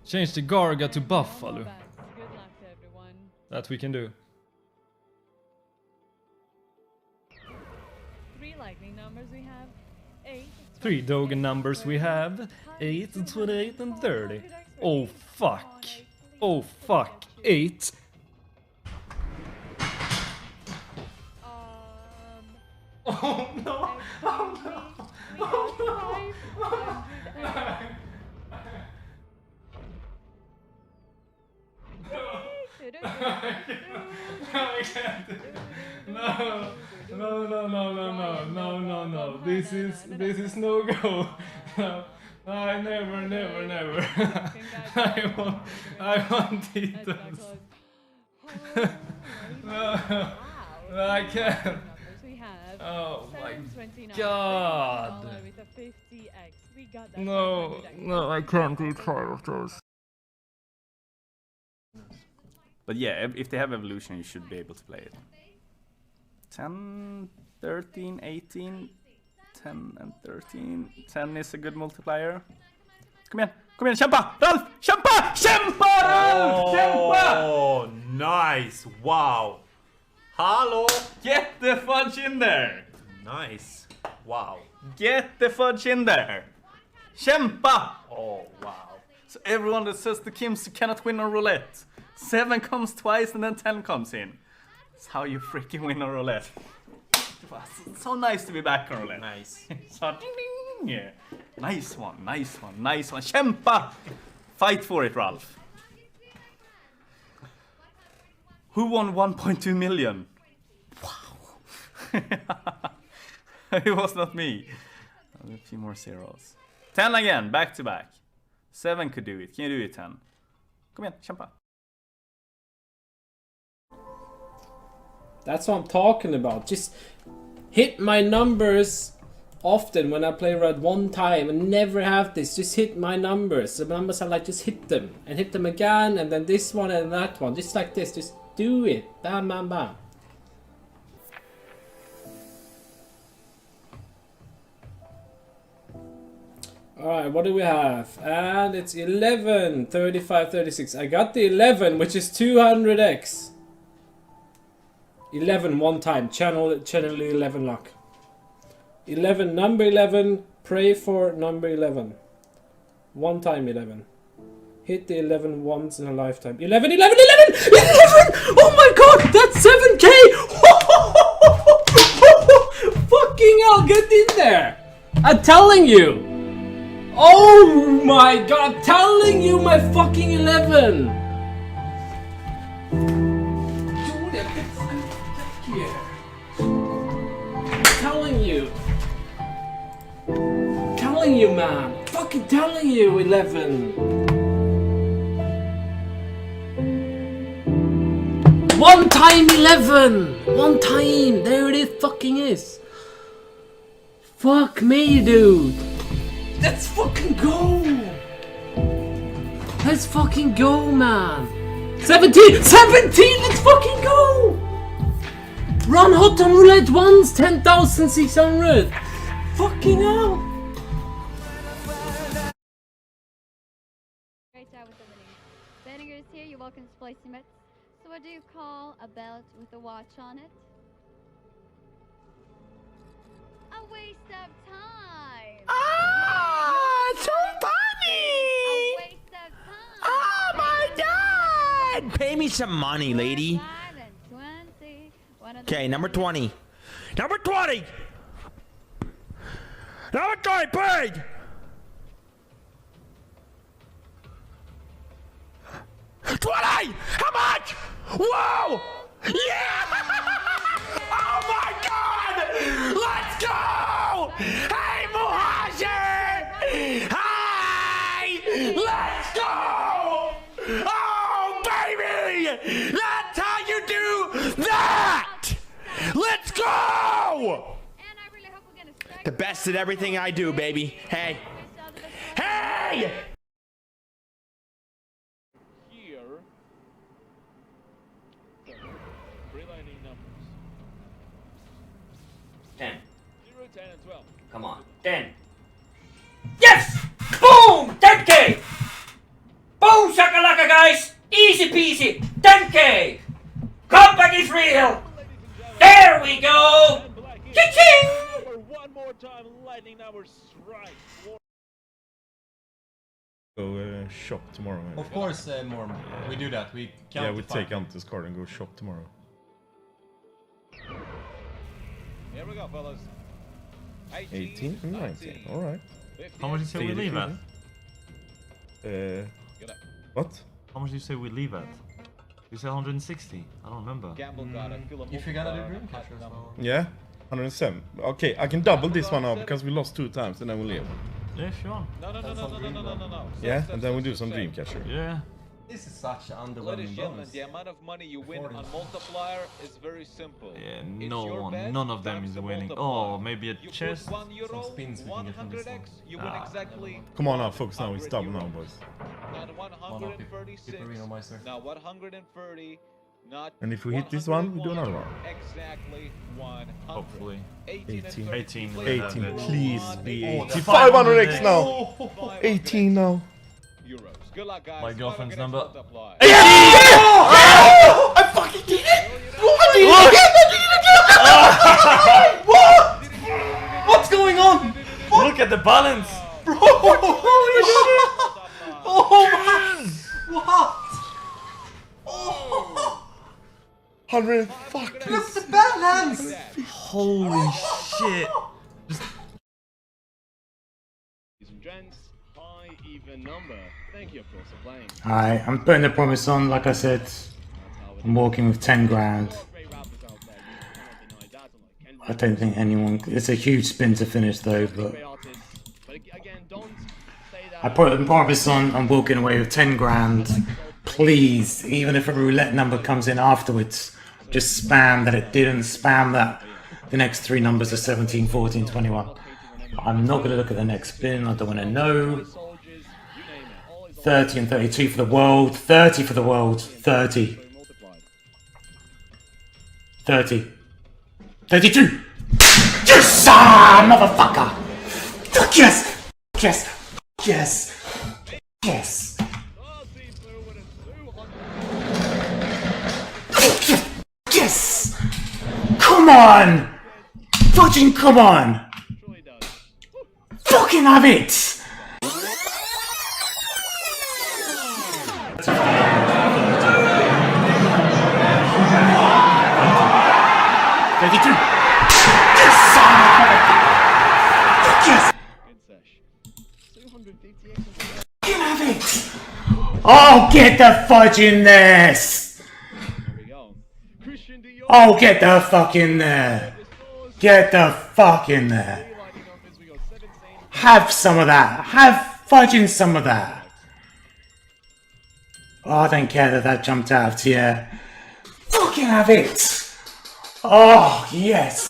Change the Garga to Buffalo. Good luck to everyone. That we can do. 3 lightning numbers we have. 8. 3 Dogen numbers we have. 8 and 28 and 30. Oh fuck. Oh fuck. 8. Oh no. Oh no. We got 500. I can't. No. No. This is no go. No. I never. I want Tito's. No, I can't. Oh my god. No, I can't eat 5 of those. But yeah, if they have evolution, you should be able to play it. 10, 13, 18, 10 and 13. 10 is a good multiplier. Kom igen, kämpa! Ralf! Kämpa! Ralf! Kämpa! Oh, nice! Wow! Hallå! Get the fudge in there! Nice! Wow! Get the fudge in there! Kämpa! Oh, wow! So everyone that says the Kims cannot win on roulette. 7 comes twice and then 10 comes in. That's how you freaking win on roulette. It's so nice to be back on roulette. Nice. So, ding, ding. Yeah. Nice one. Kämpa! Fight for it, Ralph. Who won 1.2 million? Wow. It was not me. A few more zeros. 10 again, back to back. 7 could do it. Can you do it, 10? Kom igen, kämpa. That's what I'm talking about. Just hit my numbers often when I play red one time and never have this. Just hit my numbers. The numbers are like, just hit them. And hit them again, and then this one and that one. Just like this. Just do it. Bam, bam, bam. Alright, what do we have? And it's 11, 35, 36. I got the 11, which is 200x. 11 one time. Channel 11 luck. 11, number 11. Pray for number 11. One time 11. Hit the 11 once in a lifetime. 11! Oh my god! That's 7k! Fucking hell, get in there! I'm telling you! Oh my god, I'm telling you, my fucking 11! Dude, get fucking back here. Telling you, man. Fucking telling you, 11. One time 11! One time! There it fucking is! Fuck me, dude! Let's fucking go! Let's fucking go, man! 17! 17! Let's fucking go! Run hot on roulette once! 10,600! Fucking hell! Great job with the winnings. Benninger is here, you're welcome to play some bets. So what do you call a belt with a watch on it? A waste of time! Ah, so A funny! waste of time! Oh my god! Pay me some money, lady. Okay, number 20. Number 20! Number 20, paid! $20! How much? Whoa! Yeah! Oh my god! Let's go! Hey, Muhajir! Hi! Let's go! Oh, baby! That's how you do that! Let's go! The best at everything I do, baby. Hey. Hey! Here, 3 lightning numbers. 10. 0, 10, and 12. Come on. 10. Yes! Boom! 10k! Boom! ya, guys! Easy peasy! 10K! Comeback is real! There we go! Cha-ching! One more time, lightning numbers strike. Go shop tomorrow. Maybe. Of course, more. We do that. We count. Yeah, we take Ante's card and go shop tomorrow. Here we go, fellas. 18 and 19. All right. How much did you say we leave at? Get up. What? How much did you say we leave at? You said 160. I don't remember. Gamble got a fill If you're gonna do dream catcher as well. Yeah, 107. Okay, I can double this one up because we lost 2 times and then we leave. Yeah, sure. No. Yeah, and then we do some Dreamcatcher. Yeah. This is such an Ladies underwhelming and gentlemen, bonus. the amount of money you win on multiplier is very simple. Yeah, It's no your one, bet none of them times is the winning. multiplier. Oh, maybe a You chest. put 1 euro, Some spins we can get from this 100x, you win Ah. exactly. Come on now, focus now. It's 100 double now, euros. boys. Not 136. Pipperino Meister. Now 130. Not And if we hit this one, we do another one. Exactly 100. Hopefully. 18 and 18. 30. 18. Play 18, it. please be Oh, 18. the 500x now! 500x. 18 now. Euros. Good luck, guys. My girlfriend's 500x number. multiply. I fucking did it! I did it again! What? What's going on? Look at the balance! Holy shit! Oh man! What? 100 fuck Look at the balance! Holy shit! Ladies and gents, high even number. Thank you, of course, for playing. Hi, I'm putting the promise on, like I said. I'm walking with 10 grand. I don't think anyone... It's a huge spin to finish though, but... I put the promise on, I'm walking away with 10 grand. Please, even if a roulette number comes in afterwards, just spam that it didn't, spam that the next 3 numbers are 17, 14, 21. I'm not going to look at the next spin, I don't want to know. 30 and 32 for the world, 30 for the world, 30. 30. 32! Yes! Motherfucker! Yes! Yes! Yes! Yes! Yes! Come on! Fucking come on! Fucking have it! Oh, get the fudge in there! Oh, get the fuck in there! Get the fuck in there! Have some of that! Have fudge in some of that! Oh, I don't care that that jumped out of tier. Fucking have it! Oh, yes!